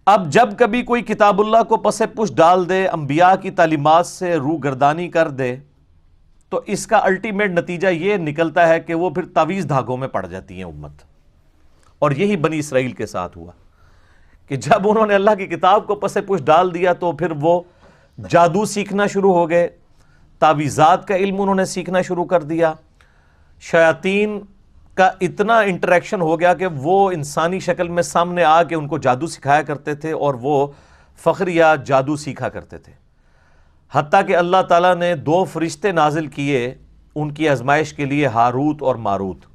اب جب کبھی کوئی کتاب اللہ کو پس پش ڈال دے، انبیاء کی تعلیمات سے روگردانی کر دے، تو اس کا الٹیمیٹ نتیجہ یہ نکلتا ہے کہ وہ پھر تعویذ دھاگوں میں پڑ جاتی ہیں امت. اور یہی بنی اسرائیل کے ساتھ ہوا کہ جب انہوں نے اللہ کی کتاب کو پس پش ڈال دیا تو پھر وہ جادو سیکھنا شروع ہو گئے، تعویذات کا علم انہوں نے سیکھنا شروع کر دیا. شیاطین کا اتنا انٹریکشن ہو گیا کہ وہ انسانی شکل میں سامنے آ کے ان کو جادو سکھایا کرتے تھے اور وہ فخر یا جادو سیکھا کرتے تھے. حتیٰ کہ اللہ تعالیٰ نے 2 فرشتے نازل کیے ان کی آزمائش کے لیے، ہاروت اور ماروت.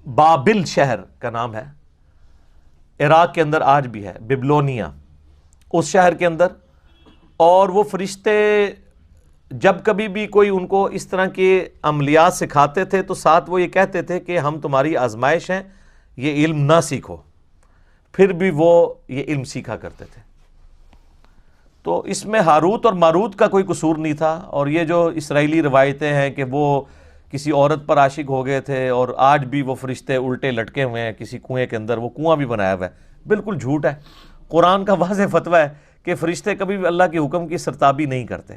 بابل شہر کا نام ہے، عراق کے اندر آج بھی ہے، بیبلونیا اس شہر کے اندر. اور وہ فرشتے جب کبھی بھی کوئی ان کو اس طرح کے عملیات سکھاتے تھے تو ساتھ وہ یہ کہتے تھے کہ ہم تمہاری آزمائش ہیں، یہ علم نہ سیکھو. پھر بھی وہ یہ علم سیکھا کرتے تھے. تو اس میں ہاروت اور ماروت کا کوئی قصور نہیں تھا. اور یہ جو اسرائیلی روایتیں ہیں کہ وہ کسی عورت پر عاشق ہو گئے تھے اور آج بھی وہ فرشتے الٹے لٹکے ہوئے ہیں کسی کنویں کے اندر، وہ کنواں بھی بنایا ہوا ہے، بالکل جھوٹ ہے. قرآن کا واضح فتویٰ ہے کہ فرشتے کبھی بھی اللہ کے حکم کی سرتابی نہیں کرتے.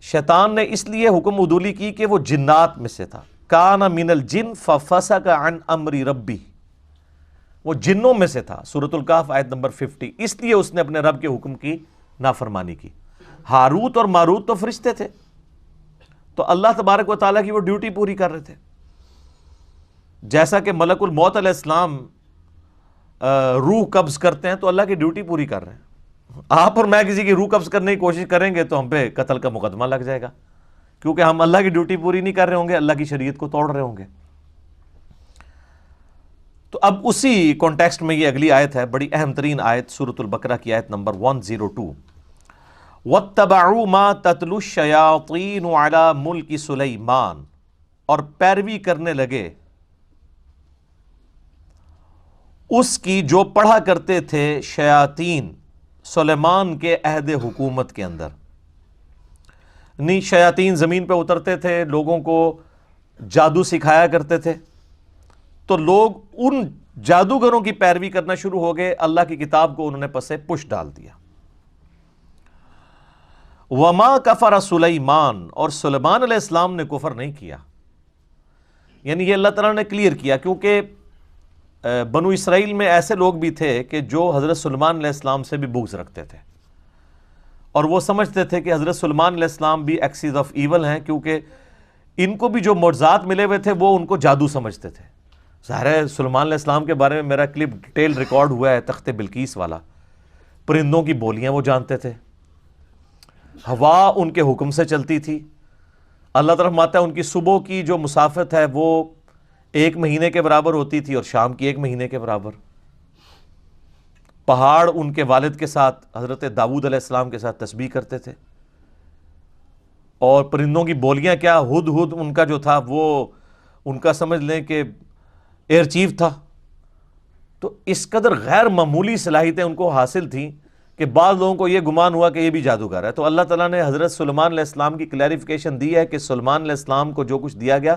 شیطان نے اس لیے حکم عدولی کی کہ وہ جنات میں سے تھا. کان من الجن ففسق عن امر ربی، وہ جنوں میں سے تھا. سورۃ الکہف آیت نمبر 50. اس لیے اس نے اپنے رب کے حکم کی نافرمانی کی. ہاروت اور ماروت تو فرشتے تھے، تو اللہ تبارک و تعالیٰ کی وہ ڈیوٹی پوری کر رہے تھے. جیسا کہ ملک الموت علیہ السلام روح قبض کرتے ہیں تو اللہ کی ڈیوٹی پوری کر رہے ہیں. آپ اور میں کسی کی روح قبض کرنے کی کوشش کریں گے تو ہم پہ قتل کا مقدمہ لگ جائے گا، کیونکہ ہم اللہ کی ڈیوٹی پوری نہیں کر رہے ہوں گے، اللہ کی شریعت کو توڑ رہے ہوں گے. تو اب اسی کانٹیکسٹ میں یہ اگلی آیت ہے، بڑی اہم ترین آیت، سورۃ البقرہ کی آیت نمبر 102. وَاتَّبَعُوا مَا تَتْلُو الشَّيَاطِينُ عَلَى مُلْكِ سُلَيْمَانَ، اور پیروی کرنے لگے اس کی جو پڑھا کرتے تھے شیاطین سلیمان کے عہد حکومت کے اندر. نہیں، شیاطین زمین پہ اترتے تھے، لوگوں کو جادو سکھایا کرتے تھے، تو لوگ ان جادوگروں کی پیروی کرنا شروع ہو گئے. اللہ کی کتاب کو انہوں نے پسے پش ڈال دیا. وما کفر سلیمان، اور سلیمان علیہ السلام نے کفر نہیں کیا. یعنی یہ اللہ تعالیٰ نے کلیئر کیا، کیونکہ بنو اسرائیل میں ایسے لوگ بھی تھے کہ جو حضرت سلیمان علیہ السلام سے بھی بغض رکھتے تھے، اور وہ سمجھتے تھے کہ حضرت سلیمان علیہ السلام بھی ایکسیز آف ایول ہیں، کیونکہ ان کو بھی جو معجزات ملے ہوئے تھے وہ ان کو جادو سمجھتے تھے. ظاہر ہے سلیمان علیہ السلام کے بارے میں میرا کلپ ڈیٹیل ریکارڈ ہوا ہے، تخت بلقیس والا. پرندوں کی بولیاں وہ جانتے تھے، ہوا ان کے حکم سے چلتی تھی. اللہ تعالیٰ فرماتا ہے ان کی صبح کی جو مسافت ہے وہ 1 مہینے کے برابر ہوتی تھی اور شام کی 1 مہینے کے برابر. پہاڑ ان کے والد کے ساتھ، حضرت داؤد علیہ السلام کے ساتھ تسبیح کرتے تھے. اور پرندوں کی بولیاں کیا، ہد ہد ان کا جو تھا وہ ان کا سمجھ لیں کہ ایئر چیف تھا. تو اس قدر غیر معمولی صلاحیتیں ان کو حاصل تھیں کہ بعض لوگوں کو یہ گمان ہوا کہ یہ بھی جادوگر ہے. تو اللہ تعالیٰ نے حضرت سلیمان علیہ السلام کی کلیریفیکیشن دی ہے کہ سلیمان علیہ السلام کو جو کچھ دیا گیا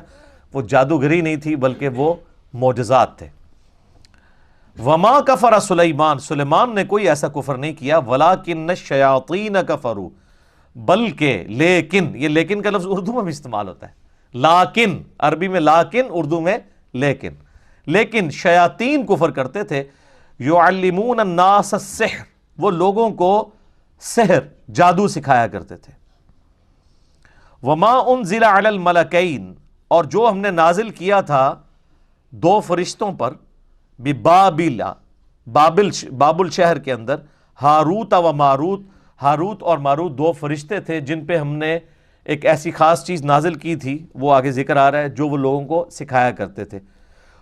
وہ جادوگری نہیں تھی بلکہ وہ معجزات تھے. وما کفر سلیمان، سلیمان نے کوئی ایسا کفر نہیں کیا. ولکن الشیاطین کفروا، بلکہ لیکن، یہ لیکن کا لفظ اردو میں بھی استعمال ہوتا ہے، لیکن عربی میں لیکن، اردو میں لیکن. لیکن شیاطین کفر کرتے تھے. یعلمون الناس السحر، وہ لوگوں کو سحر جادو سکھایا کرتے تھے. وما انزل علی الملکین، اور جو ہم نے نازل کیا تھا 2 فرشتوں پر، بابل شہر کے اندر، ہاروت و ماروت. ہاروت اور ماروت 2 فرشتے تھے جن پہ ہم نے ایک ایسی خاص چیز نازل کی تھی، وہ آگے ذکر آ رہا ہے، جو وہ لوگوں کو سکھایا کرتے تھے.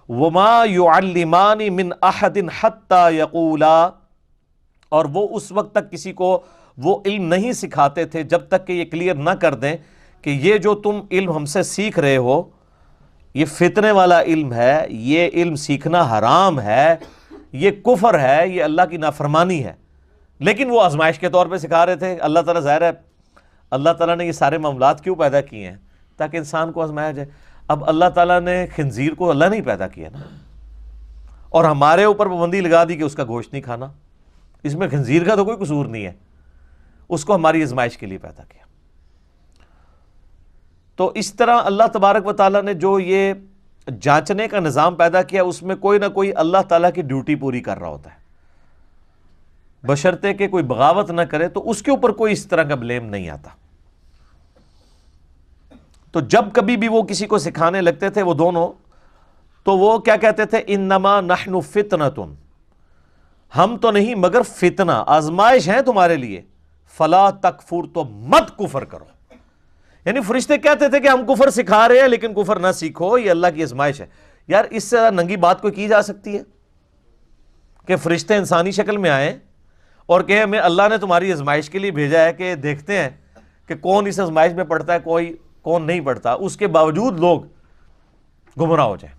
وما يعلمان من احد حتى يقولا، اور وہ اس وقت تک کسی کو وہ علم نہیں سکھاتے تھے جب تک کہ یہ کلیئر نہ کر دیں کہ یہ جو تم علم ہم سے سیکھ رہے ہو یہ فتنے والا علم ہے، یہ علم سیکھنا حرام ہے، یہ کفر ہے، یہ اللہ کی نافرمانی ہے. لیکن وہ آزمائش کے طور پہ سکھا رہے تھے. اللہ تعالیٰ، ظاہر ہے اللہ تعالیٰ نے یہ سارے معاملات کیوں پیدا کیے ہیں؟ تاکہ انسان کو آزمایا جائے. اب اللہ تعالیٰ نے خنزیر کو اللہ نہیں پیدا کیا نا، اور ہمارے اوپر پابندی لگا دی کہ اس کا گوشت نہیں کھانا. اس میں خنزیر کا تو کوئی قصور نہیں ہے، اس کو ہماری آزمائش کے لیے پیدا کیا. تو اس طرح اللہ تبارک و تعالیٰ نے جو یہ جانچنے کا نظام پیدا کیا، اس میں کوئی نہ کوئی اللہ تعالیٰ کی ڈیوٹی پوری کر رہا ہوتا ہے، بشرطے کہ کوئی بغاوت نہ کرے تو اس کے اوپر کوئی اس طرح کا بلیم نہیں آتا. تو جب کبھی بھی وہ کسی کو سکھانے لگتے تھے وہ دونوں، تو وہ کیا کہتے تھے؟ انما نحن فتنۃ، ہم تو نہیں مگر فتنہ، آزمائش ہے تمہارے لیے، فلا تکفر، تو مت کفر کرو. یعنی فرشتے کہتے تھے کہ ہم کفر سکھا رہے ہیں لیکن کفر نہ سیکھو، یہ اللہ کی آزمائش ہے. یار اس سے ننگی بات کوئی کی جا سکتی ہے کہ فرشتے انسانی شکل میں آئیں اور کہ ہمیں اللہ نے تمہاری آزمائش کے لیے بھیجا ہے کہ دیکھتے ہیں کہ کون اس آزمائش میں پڑتا ہے، کوئی کون نہیں پڑتا، اس کے باوجود لوگ گمراہ ہو جائیں.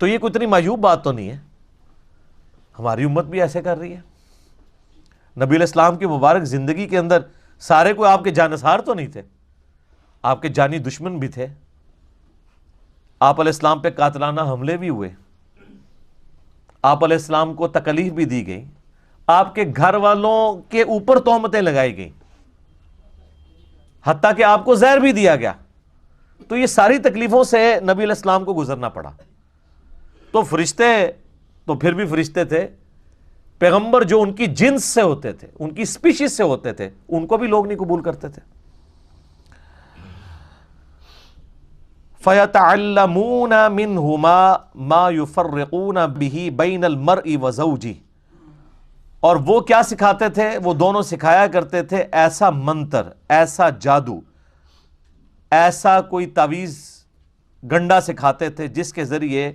تو یہ کوئی اتنی معیوب بات تو نہیں ہے، ہماری امت بھی ایسے کر رہی ہے. نبی علیہ السلام کی مبارک زندگی کے اندر سارے کوئی آپ کے جانثار تو نہیں تھے، آپ کے جانی دشمن بھی تھے. آپ علیہ السلام پہ قاتلانہ حملے بھی ہوئے، آپ علیہ السلام کو تکلیف بھی دی گئی، آپ کے گھر والوں کے اوپر تہمتیں لگائی گئیں، حتیٰ کہ آپ کو زہر بھی دیا گیا. تو یہ ساری تکلیفوں سے نبی علیہ السلام کو گزرنا پڑا. تو فرشتے تو پھر بھی فرشتے تھے، پیغمبر جو ان کی جنس سے ہوتے تھے، ان کی سپیشیز سے ہوتے تھے، ان کو بھی لوگ نہیں قبول کرتے تھے. فَيَتَعَلَّمُونَ مِنْهُمَا مَا يُفَرِّقُونَ بِهِ بَيْنَ الْمَرْءِ وَزَوْجِهِ. اور وہ کیا سکھاتے تھے؟ وہ دونوں سکھایا کرتے تھے ایسا منتر، ایسا جادو، ایسا کوئی تعویذ گنڈا سکھاتے تھے جس کے ذریعے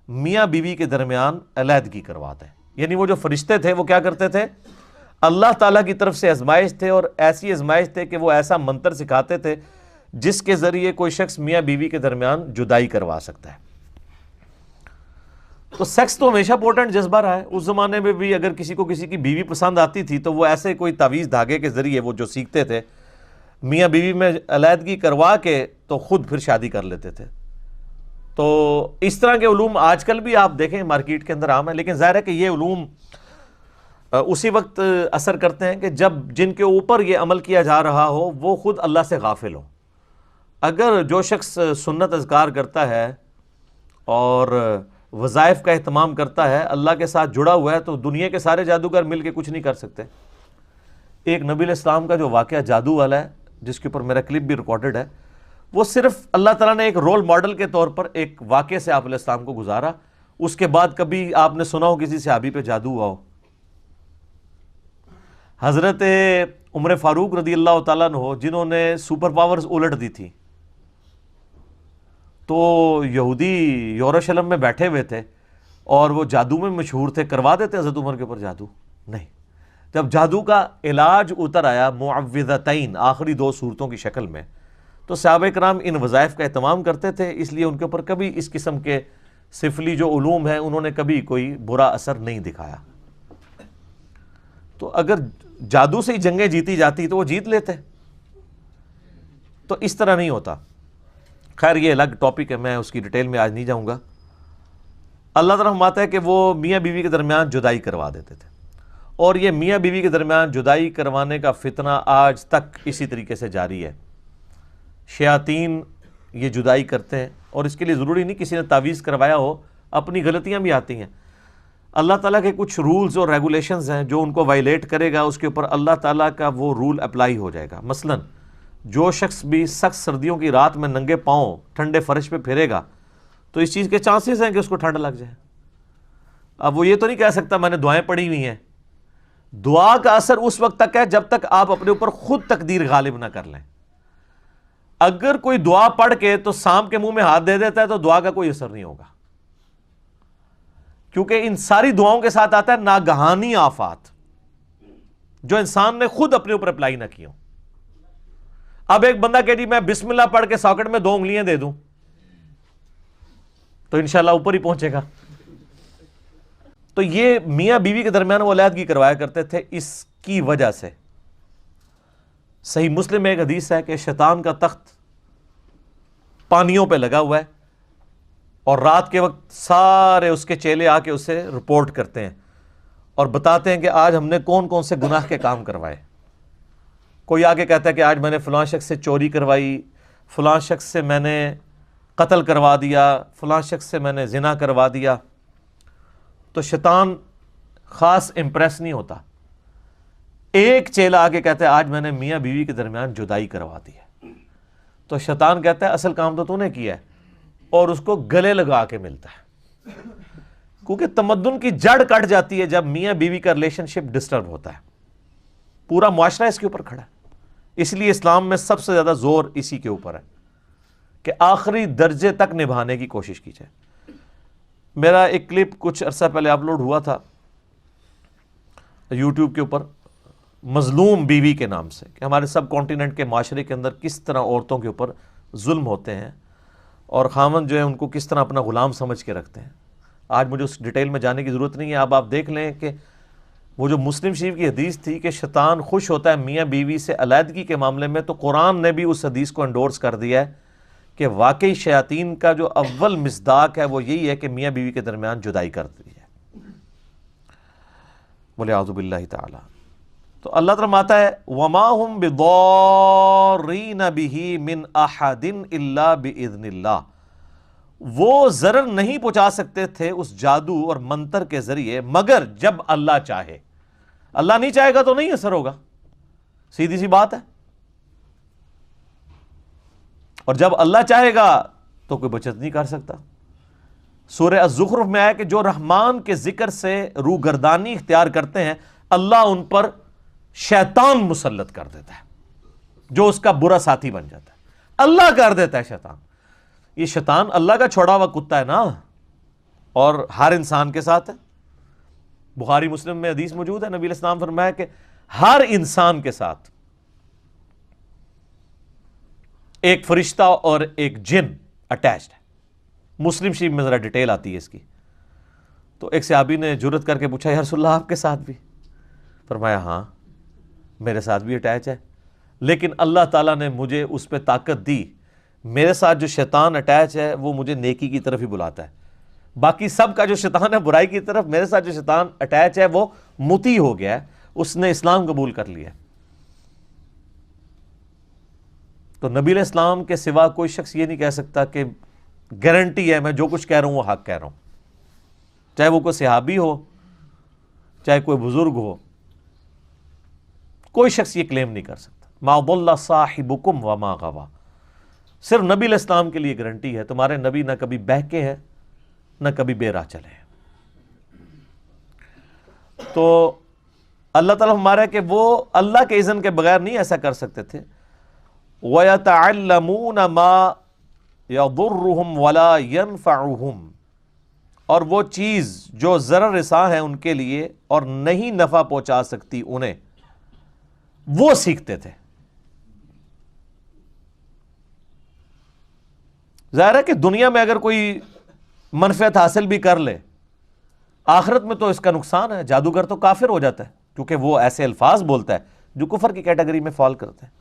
میاں بیوی کے درمیان علیحدگی کرواتے ہیں. یعنی وہ جو فرشتے تھے وہ کیا کرتے تھے؟ اللہ تعالیٰ کی طرف سے آزمائش تھے، اور ایسی آزمائش تھے کہ وہ ایسا منتر سکھاتے تھے جس کے ذریعے کوئی شخص میاں بیوی کے درمیان جدائی کروا سکتا ہے. تو سیکس تو ہمیشہ پوٹنٹ جذبہ رہا ہے. اس زمانے میں بھی اگر کسی کو کسی کی بیوی پسند آتی تھی تو وہ ایسے کوئی تعویذ دھاگے کے ذریعے وہ جو سیکھتے تھے میاں بیوی میں علیحدگی کروا کے تو خود پھر شادی کر لیتے تھے. تو اس طرح کے علوم آج کل بھی آپ دیکھیں مارکیٹ کے اندر عام ہے، لیکن ظاہر ہے کہ یہ علوم اسی وقت اثر کرتے ہیں کہ جب جن کے اوپر یہ عمل کیا جا رہا ہو وہ خود اللہ سے غافل ہو. اگر جو شخص سنت اذکار کرتا ہے اور وظائف کا اہتمام کرتا ہے، اللہ کے ساتھ جڑا ہوا ہے، تو دنیا کے سارے جادوگر مل کے کچھ نہیں کر سکتے. ایک نبی علیہ السلام کا جو واقعہ جادو والا ہے جس کے اوپر میرا کلپ بھی ریکارڈڈ ہے، وہ صرف اللہ تعالیٰ نے ایک رول ماڈل کے طور پر ایک واقعے سے آپ علیہ السلام کو گزارا. اس کے بعد کبھی آپ نے سنا ہو کسی صحابی پہ جادو ہوا ہو؟ حضرت عمر فاروق رضی اللہ تعالیٰ عنہ جنہوں نے سپر پاورز الٹ دی تھی، تو یہودی یروشلم میں بیٹھے ہوئے تھے اور وہ جادو میں مشہور تھے، کروا دیتے حضرت عمر کے اوپر جادو؟ نہیں. جب جادو کا علاج اتر آیا معوذتین، آخری 2 صورتوں کی شکل میں، تو صحابہ کرام ان وظائف کا اہتمام کرتے تھے، اس لیے ان کے اوپر کبھی اس قسم کے سفلی جو علوم ہیں انہوں نے کبھی کوئی برا اثر نہیں دکھایا. تو اگر جادو سے ہی جنگیں جیتی جاتی تو وہ جیت لیتے. تو اس طرح نہیں ہوتا. خیر یہ الگ ٹاپک ہے، میں اس کی ڈیٹیل میں آج نہیں جاؤں گا. اللہ تعالیٰ فرماتا ہے کہ وہ میاں بیوی کے درمیان جدائی کروا دیتے تھے، اور یہ میاں بیوی کے درمیان جدائی کروانے کا فتنہ آج تک اسی طریقے سے جاری ہے. شیاطین یہ جدائی کرتے ہیں، اور اس کے لیے ضروری نہیں کسی نے تعویذ کروایا ہو، اپنی غلطیاں بھی آتی ہیں. اللہ تعالیٰ کے کچھ رولز اور ریگولیشنز ہیں، جو ان کو وائلیٹ کرے گا اس کے اوپر اللہ تعالیٰ کا وہ رول اپلائی ہو جائے گا. مثلاً جو شخص بھی سخت سردیوں کی رات میں ننگے پاؤں ٹھنڈے فرش پہ پھرے گا تو اس چیز کے چانسز ہیں کہ اس کو ٹھنڈ لگ جائے. اب وہ یہ تو نہیں کہہ سکتا میں نے دعائیں پڑھی ہوئی ہیں. دعا کا اثر اس وقت تک ہے جب تک آپ اپنے اوپر خود تقدیر غالب نہ کر لیں. اگر کوئی دعا پڑھ کے تو سانپ کے منہ میں ہاتھ دے دیتا ہے تو دعا کا کوئی اثر نہیں ہوگا، کیونکہ ان ساری دعاؤں کے ساتھ آتا ہے ناگہانی آفات جو انسان نے خود اپنے اوپر اپلائی نہ کی ہو. اب ایک بندہ کہ جی میں بسم اللہ پڑھ کے ساکٹ میں 2 انگلیاں دے دوں تو انشاءاللہ اوپر ہی پہنچے گا. تو یہ میاں بیوی کے درمیان وہ علیحدگی کروایا کرتے تھے اس کی وجہ سے. صحیح مسلم میں ایک حدیث ہے کہ شیطان کا تخت پانیوں پہ لگا ہوا ہے اور رات کے وقت سارے اس کے چیلے آ کے اسے رپورٹ کرتے ہیں اور بتاتے ہیں کہ آج ہم نے کون کون سے گناہ کے کام کروائے. کوئی آگے کہتا ہے کہ آج میں نے فلاں شخص سے چوری کروائی، فلاں شخص سے میں نے قتل کروا دیا، فلاں شخص سے میں نے زنا کروا دیا. تو شیطان خاص امپریس نہیں ہوتا. ایک چیلا آگے کہتا ہے آج میں نے میاں بیوی کے درمیان جدائی کروا دی ہے. تو شیطان کہتا ہے اصل کام تو نے کیا ہے، اور اس کو گلے لگا کے ملتا ہے. کیونکہ تمدن کی جڑ کٹ جاتی ہے جب میاں بیوی کا ریلیشن شپ ڈسٹرب ہوتا ہے. پورا معاشرہ اس کے اوپر کھڑا ہے. اس لیے اسلام میں سب سے زیادہ زور اسی کے اوپر ہے کہ آخری درجے تک نبھانے کی کوشش کی جائے. میرا ایک کلپ کچھ عرصہ پہلے اپلوڈ ہوا تھا یوٹیوب کے اوپر، مظلوم بیوی کے نام سے، کہ ہمارے سب کانٹیننٹ کے معاشرے کے اندر کس طرح عورتوں کے اوپر ظلم ہوتے ہیں اور خاوند جو ہے ان کو کس طرح اپنا غلام سمجھ کے رکھتے ہیں. آج مجھے اس ڈیٹیل میں جانے کی ضرورت نہیں ہے. اب آپ دیکھ لیں کہ وہ جو مسلم شریف کی حدیث تھی کہ شیطان خوش ہوتا ہے میاں بیوی سے علیحدگی کے معاملے میں، تو قرآن نے بھی اس حدیث کو انڈورس کر دیا ہے کہ واقعی شیاطین کا جو اول مصداق ہے وہ یہی ہے کہ میاں بیوی کے درمیان جدائی کر دی ہے. بولے اعوذ باللہ تعالی. تو اللہ تعالیٰ فرماتا ہے وَمَا هُمْ بِضَارِّينَ بِهِ مِنْ أَحَدٍ إِلَّا بِإِذْنِ اللَّهِ. وہ ضرر نہیں پہنچا سکتے تھے اس جادو اور منتر کے ذریعے مگر جب اللہ چاہے. اللہ نہیں چاہے گا تو نہیں اثر ہوگا، سیدھی سی بات ہے. اور جب اللہ چاہے گا تو کوئی بچت نہیں کر سکتا. سورہ الزخرف میں آیا کہ جو رحمان کے ذکر سے روگردانی اختیار کرتے ہیں اللہ ان پر شیطان مسلط کر دیتا ہے جو اس کا برا ساتھی بن جاتا ہے. اللہ کر دیتا ہے شیطان. یہ شیطان اللہ کا چھوڑا ہوا کتا ہے نا، اور ہر انسان کے ساتھ ہے. بخاری مسلم میں حدیث موجود ہے، نبی علیہ السلام فرمایا کہ ہر انسان کے ساتھ ایک فرشتہ اور ایک جن اٹیچڈ ہے. مسلم شریف میں ذرا ڈیٹیل آتی ہے اس کی. تو ایک صحابی نے جرت کر کے پوچھا یا رسول اللہ آپ کے ساتھ بھی؟ فرمایا ہاں میرے ساتھ بھی اٹیچ ہے، لیکن اللہ تعالیٰ نے مجھے اس پہ طاقت دی. میرے ساتھ جو شیطان اٹیچ ہے وہ مجھے نیکی کی طرف ہی بلاتا ہے. باقی سب کا جو شیطان ہے برائی کی طرف، میرے ساتھ جو شیطان اٹیچ ہے وہ مطیع ہو گیا ہے، اس نے اسلام قبول کر لیا. تو نبی علیہ السلام کے سوا کوئی شخص یہ نہیں کہہ سکتا کہ گارنٹی ہے میں جو کچھ کہہ رہا ہوں وہ حق کہہ رہا ہوں، چاہے وہ کوئی صحابی ہو چاہے کوئی بزرگ ہو. کوئی شخص یہ کلیم نہیں کر سکتا. ما ضل صاحبکم وما غوا. صرف نبی علیہ السلام کے لیے گارنٹی ہے. تمہارے نبی نہ کبھی بہکے ہیں نہ کبھی بے راہ چلے ہیں. تو اللہ تعالیٰ ہمارا کہ وہ اللہ کے اذن کے بغیر نہیں ایسا کر سکتے تھے. وَيَتَعَلَّمُونَ مَا يَضُرُّهُمْ وَلَا يَنْفَعُهُمْ. اور وہ چیز جو ضرر رساں ہے ان کے لیے اور نہیں نفع پہنچا سکتی انہیں، وہ سیکھتے تھے. ظاہر ہے کہ دنیا میں اگر کوئی منفعت حاصل بھی کر لے، آخرت میں تو اس کا نقصان ہے. جادوگر تو کافر ہو جاتا ہے کیونکہ وہ ایسے الفاظ بولتا ہے جو کفر کی کیٹیگری میں فال کرتے ہیں.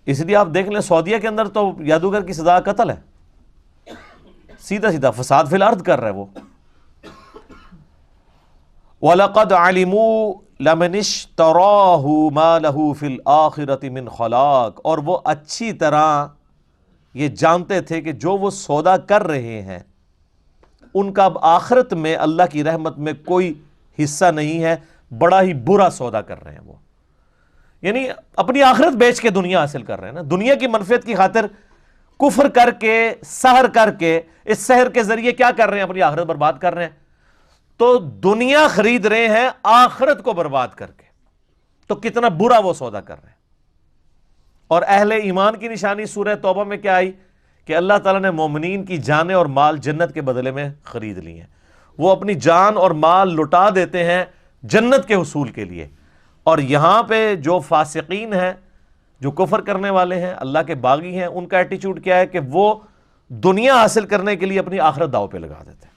اس لیے آپ دیکھ لیں سعودیہ کے اندر تو جادوگر کی سزا قتل ہے. سیدھا سیدھا فساد فی الارض کر رہا ہے وہ. وَلَقَدْ عَلِمُوا لَمَنِ اشْتَرَاهُ مَا لَهُ فِي الْآخِرَةِ مِنْ خَلَاقٍ. اور وہ اچھی طرح یہ جانتے تھے کہ جو وہ سودا کر رہے ہیں ان کا اب آخرت میں اللہ کی رحمت میں کوئی حصہ نہیں ہے. بڑا ہی برا سودا کر رہے ہیں وہ. یعنی اپنی آخرت بیچ کے دنیا حاصل کر رہے ہیں نا. دنیا کی منفعت کی خاطر کفر کر کے، سحر کر کے، اس سحر کے ذریعے کیا کر رہے ہیں؟ اپنی آخرت برباد کر رہے ہیں. تو دنیا خرید رہے ہیں آخرت کو برباد کر کے. تو کتنا برا وہ سودا کر رہے ہیں. اور اہل ایمان کی نشانی سورہ توبہ میں کیا آئی کہ اللہ تعالیٰ نے مومنین کی جانیں اور مال جنت کے بدلے میں خرید لی ہیں. وہ اپنی جان اور مال لٹا دیتے ہیں جنت کے حصول کے لیے. اور یہاں پہ جو فاسقین ہیں، جو کفر کرنے والے ہیں، اللہ کے باغی ہیں، ان کا ایٹیچیوڈ کیا ہے کہ وہ دنیا حاصل کرنے کے لیے اپنی آخرت داؤ پہ لگا دیتے ہیں.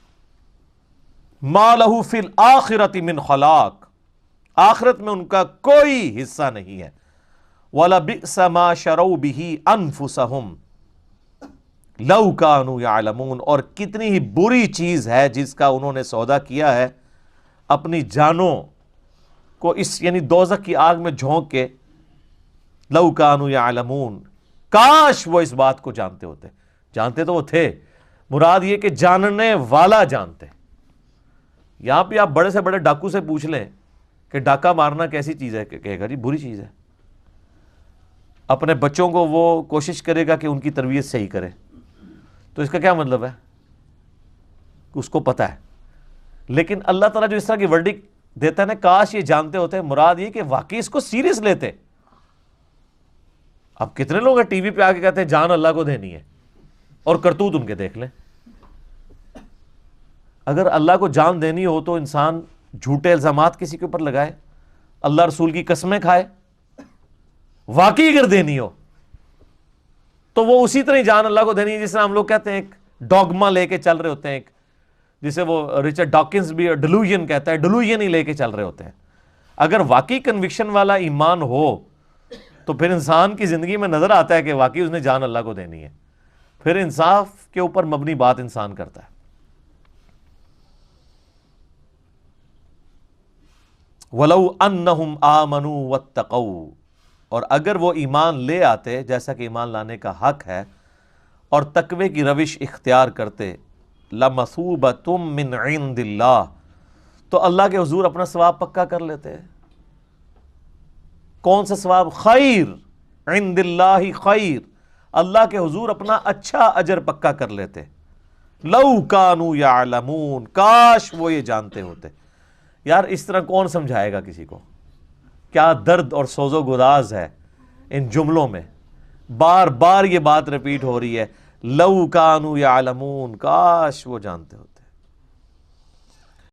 مَا لَهُ فِي الْآخِرَةِ مِنْ خَلَاقٍ. آخرت میں ان کا کوئی حصہ نہیں ہے. وَلَبِئْسَ مَا شَرَوْا بِهِ أَنفُسَهُمْ. لو کانوا یعلمون، اور کتنی ہی بری چیز ہے جس کا انہوں نے سودا کیا ہے اپنی جانوں کو اس یعنی دوزخ کی آگ میں جھونک کے. لو کانوا یعلمون، کاش وہ اس بات کو جانتے ہوتے. جانتے تو وہ تھے، مراد یہ کہ جاننے والا جانتے. یہاں پہ آپ بڑے سے بڑے ڈاکو سے پوچھ لیں کہ ڈاکہ مارنا کیسی چیز ہے، کہے گا جی بری چیز ہے. اپنے بچوں کو وہ کوشش کرے گا کہ ان کی تربیت صحیح کرے، تو اس کا کیا مطلب ہے کہ اس کو پتہ ہے. لیکن اللہ تعالیٰ جو اس طرح کی ورڈک دیتا ہے نا، کاش یہ جانتے ہوتے، مراد یہ کہ واقعی اس کو سیریس لیتے. اب کتنے لوگ ٹی وی پہ آ کے کہتے ہیں جان اللہ کو دینی ہے، اور کرتوت ان کے دیکھ لیں. اگر اللہ کو جان دینی ہو تو انسان جھوٹے الزامات کسی کے اوپر لگائے، اللہ رسول کی قسمیں کھائے. واقعی اگر دینی ہو تو وہ اسی طرح جان اللہ کو دینی ہے جس طرح ہم لوگ کہتے ہیں ایک ڈوگما لے کے چل رہے ہوتے ہیں، ایک جسے وہ رچرڈ ڈاکنز بھی ڈیلوژن کہتا ہے، ڈیلوژن ہی لے کے چل رہے ہوتے ہیں. اگر واقعی کنوکشن والا ایمان ہو تو پھر انسان کی زندگی میں نظر آتا ہے کہ واقعی اس نے جان اللہ کو دینی ہے، پھر انصاف کے اوپر مبنی بات انسان کرتا ہے. وَلَوْ أَنَّهُمْ آمَنُوا وَاتَّقَوْا، اور اگر وہ ایمان لے آتے جیسا کہ ایمان لانے کا حق ہے اور تقوی کی روش اختیار کرتے، لَمَثُوبَةٌ مِّنْ عِنْدِ اللَّهِ، تو اللہ کے حضور اپنا ثواب پکا کر لیتے. کون سا ثواب؟ خیر، عند اللہ خیر، اللہ کے حضور اپنا اچھا اجر پکا کر لیتے. لو کانوا یعلمون، کاش وہ یہ جانتے ہوتے. یار اس طرح کون سمجھائے گا کسی کو؟ کیا درد اور سوز و گداز ہے ان جملوں میں. بار بار یہ بات ریپیٹ ہو رہی ہے، لو کانوا یعلمون، کاش وہ جانتے ہوتے.